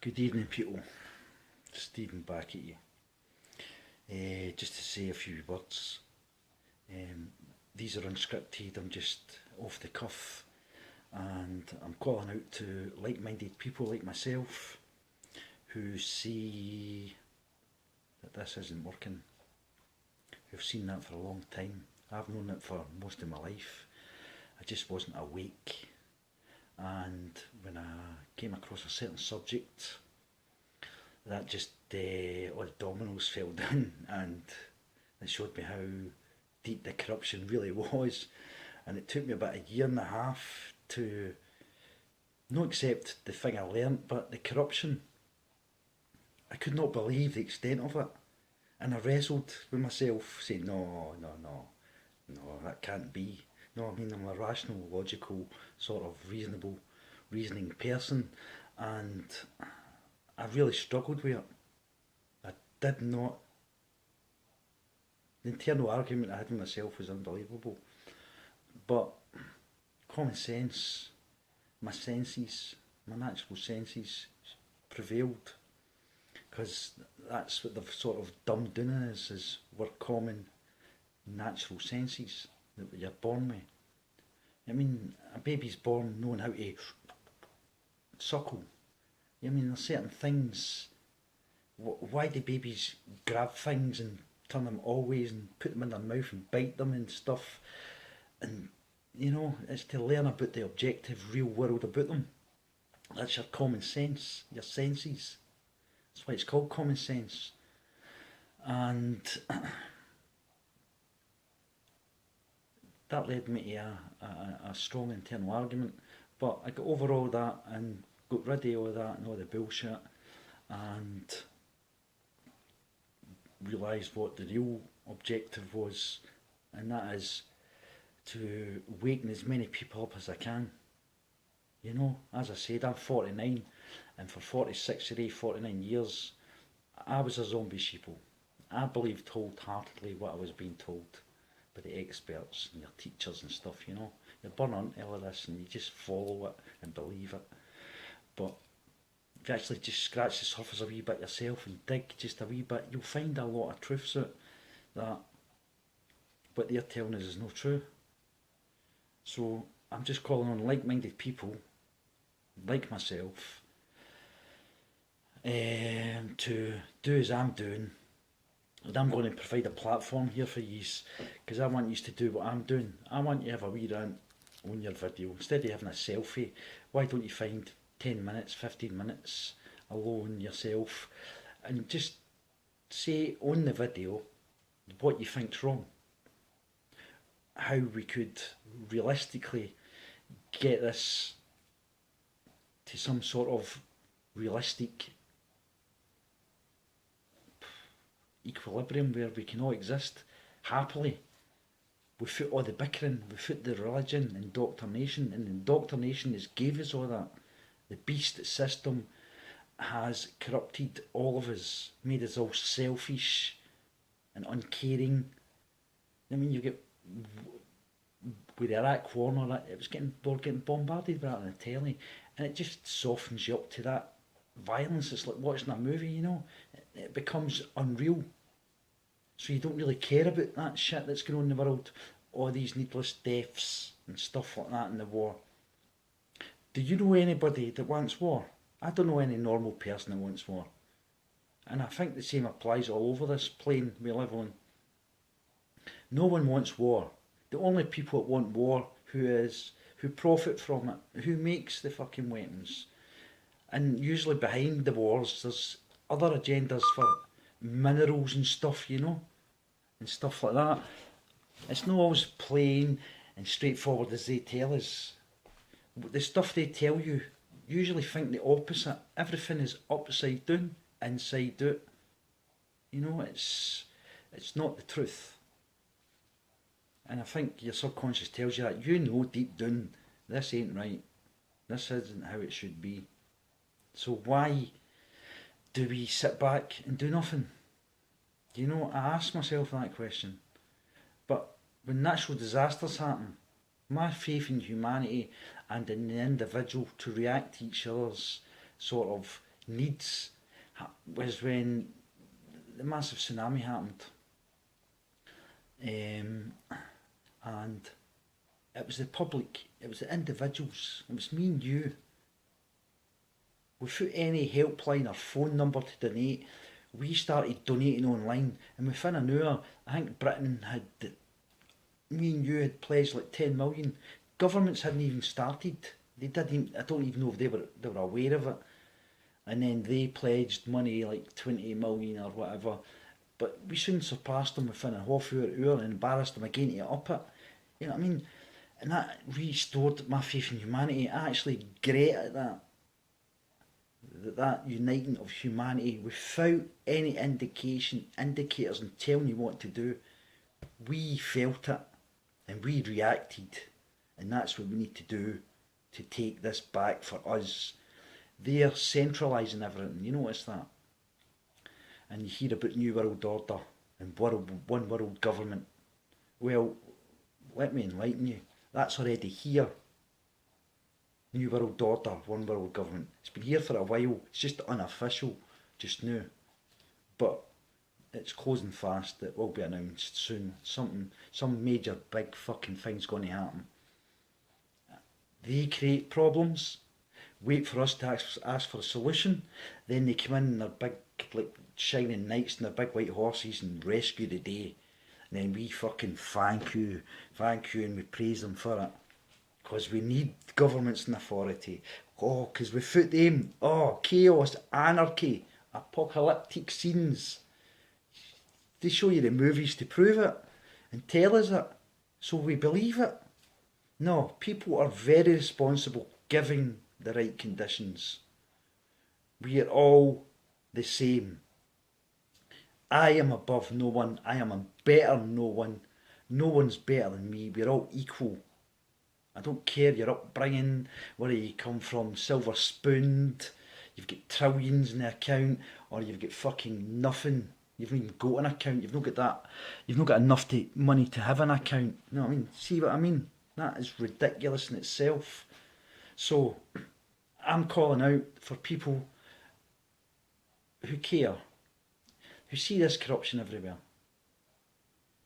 Good evening, people. Stephen back at you. Just to say a few words. These are unscripted, I'm just off the cuff, and I'm calling out to like-minded people like myself who see that this isn't working, who've seen that for a long time. I've known it for most of my life. I just wasn't awake, and when I came across a certain subject, that just all the dominoes fell down, and it showed me how deep the corruption really was. And it took me about a year and a half to not accept the thing I learnt, but the corruption. I could not believe the extent of it, and I wrestled with myself, saying, no, that can't be. No, I mean, I'm a rational, logical, sort of reasoning person, and I really struggled with it. I did not. The internal argument I had with myself was unbelievable. But common sense, my senses, my natural senses prevailed. Because that's what they've sort of dumbed down is we're common natural senses that you're born with. I mean, a baby's born knowing how to suckle. I mean, there's certain things. Why do babies grab things and turn them all ways and put them in their mouth and bite them and stuff? And, it's to learn about the objective real world about them. That's your common sense, your senses. That's why it's called common sense. And that led me to a strong internal argument. But I got over all that and got rid of all that and all the bullshit, and realised what the real objective was, and that is to waken as many people up as I can. As I said, I'm 49, and for 46 or 49 years, I was a zombie sheeple. I believed wholeheartedly what I was being told by the experts and your teachers and stuff, You're born onto all of this and you just follow it and believe it. But if you actually just scratch the surface a wee bit yourself and dig just a wee bit, you'll find a lot of truths out that what they're telling us is not true. So I'm just calling on like-minded people, like myself, to do as I'm doing. And I'm going to provide a platform here for you, because I want you to do what I'm doing. I want you to have a wee rant on your video. Instead of having a selfie, why don't you find 10 minutes, 15 minutes alone yourself and just say on the video what you think's wrong, how we could realistically get this to some sort of realistic equilibrium where we can all exist happily without all the bickering, without the religion, indoctrination. And indoctrination has gave us all that. The beast system has corrupted all of us, made us all selfish and uncaring. I mean, you get with the Iraq war and all that, we were getting bombarded with that on the telly, and it just softens you up to that violence. It's like watching a movie, it becomes unreal. So you don't really care about that shit that's going on in the world, all these needless deaths and stuff like that in the war. Do you know anybody that wants war? I don't know any normal person that wants war. And I think the same applies all over this plane we live on. No one wants war. The only people that want war who profit from it, who makes the fucking weapons. And usually behind the wars there's other agendas for minerals and stuff, and stuff like that. It's not always plain and straightforward as they tell us. The stuff they tell you usually think the opposite. Everything is upside down, inside out. It's not the truth. And I think your subconscious tells you that. Deep down, this ain't right. This isn't how it should be. So why do we sit back and do nothing? I ask myself that question. But when natural disasters happen, my faith in humanity and in the individual to react to each other's sort of needs was when the massive tsunami happened. And it was the public, it was the individuals, it was me and you. Without any helpline or phone number to donate, we started donating online, and within an hour, I think Britain had, me and you had pledged like 10 million. Governments hadn't even started. They didn't. I don't even know if they were aware of it. And then they pledged money like 20 million or whatever. But we soon surpassed them within a half hour and embarrassed them again to up it. You know what I mean? And that restored my faith in humanity. I actually great at that. That uniting of humanity without any indicators and telling you what to do. We felt it and we reacted, and that's what we need to do to take this back for us. They're centralising everything, you notice that? And you hear about New World Order and one world government. Well, let me enlighten you. That's already here. New World Order, one world government. It's been here for a while. It's just unofficial just now. But it's closing fast. It will be announced soon. Some major big fucking thing's going to happen. They create problems, wait for us to ask for a solution, then they come in their big, like, shining knights and their big white horses and rescue the day. And then we fucking thank you, and we praise them for it. Because we need governments and authority. Oh, because without them, chaos, anarchy, apocalyptic scenes. They show you the movies to prove it and tell us it, so we believe it. No, people are very responsible giving the right conditions. We are all the same. I am above no one, I am better than no one. No one's better than me, we're all equal. I don't care your upbringing, where you come from, silver spooned, you've got trillions in the account, or you've got fucking nothing. You've not even got an account, you've not got that, you've not got enough money to have an account. You know what I mean? See what I mean? That is ridiculous in itself. So, I'm calling out for people who care, who see this corruption everywhere.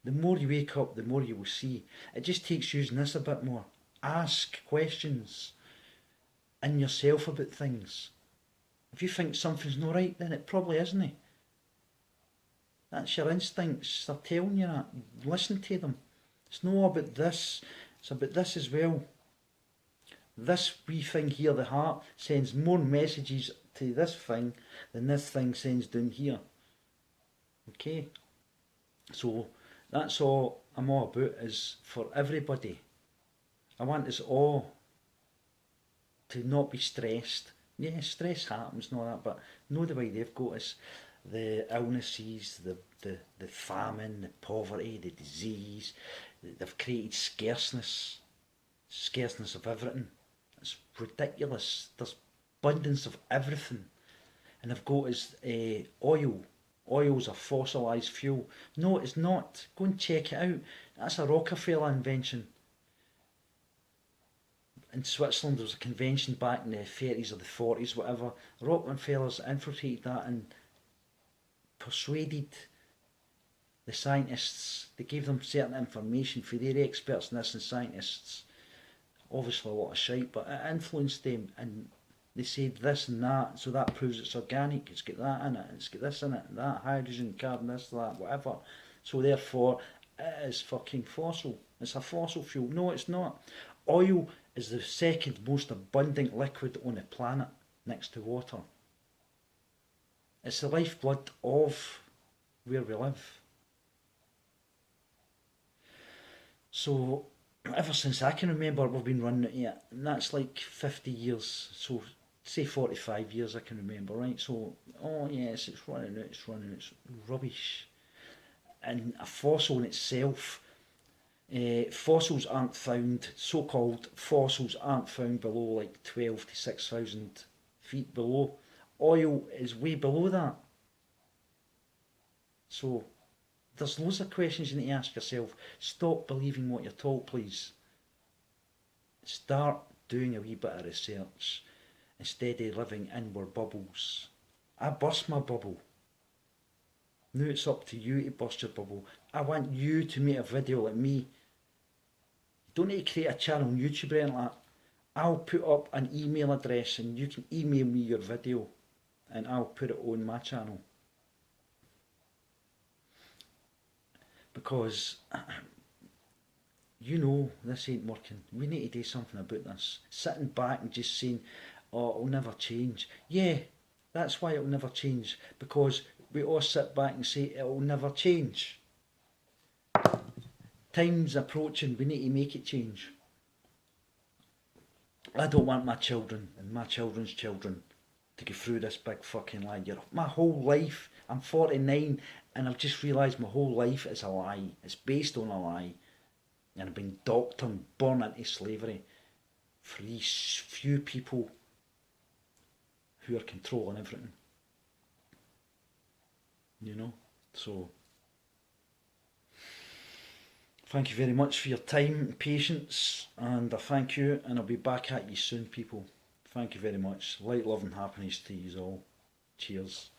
The more you wake up, the more you will see. It just takes using this a bit more. Ask questions in yourself about things. If you think something's not right, then it probably isn't. That's your instincts, they're telling you that. Listen to them. It's not about this, it's about this as well. This wee thing here, the heart, sends more messages to this thing than this thing sends down here. Okay? So that's all I'm all about, is for everybody. I want us all to not be stressed. Yeah, stress happens and all that, but know the way they've got us. The illnesses, the famine, the poverty, the disease. They've created scarceness of everything. It's ridiculous. There's abundance of everything. And they've got us oil. Oil's a fossilised fuel. No, it's not. Go and check it out. That's a Rockefeller invention. In Switzerland, there was a convention back in the 30s or the 40s, whatever. Rockefellers infiltrated that and persuaded the scientists. They gave them certain information for their experts in this, and scientists, obviously a lot of shite, but it influenced them, and they said this and that, so that proves it's organic, it's got that in it, it's got this in it, that, hydrogen, carbon, this, that, whatever. So therefore, it is fucking fossil. It's a fossil fuel. No, it's not. Oil is the second most abundant liquid on the planet, next to water. It's the lifeblood of where we live. So, ever since I can remember, we've been running it, and that's like 50 years, so say 45 years I can remember, right? So, oh yes, it's running out, it's rubbish. And a fossil in itself, fossils aren't found, so-called fossils aren't found below like 12 to 6,000 feet below. Oil is way below that. So, there's loads of questions you need to ask yourself. Stop believing what you're told, please. Start doing a wee bit of research. instead of living in our bubbles. I burst my bubble. Now it's up to you to burst your bubble. I want you to make a video like me. You don't need to create a channel on YouTube or anything like that. I'll put up an email address and you can email me your video and I'll put it on my channel. Because you know this ain't working. We need to do something about this. Sitting back and just saying, oh, it'll never change. Yeah, that's why it'll never change. Because we all sit back and say it'll never change. Time's approaching, we need to make it change. I don't want my children and my children's children to go through this big fucking lie. My whole life, I'm 49 and I've just realised my whole life is a lie. It's based on a lie. And I've been doctored and born into slavery for these few people who are controlling everything. You know? So, thank you very much for your time and patience, and I thank you, and I'll be back at you soon, people. Thank you very much. Light, love and happiness to you all. Cheers.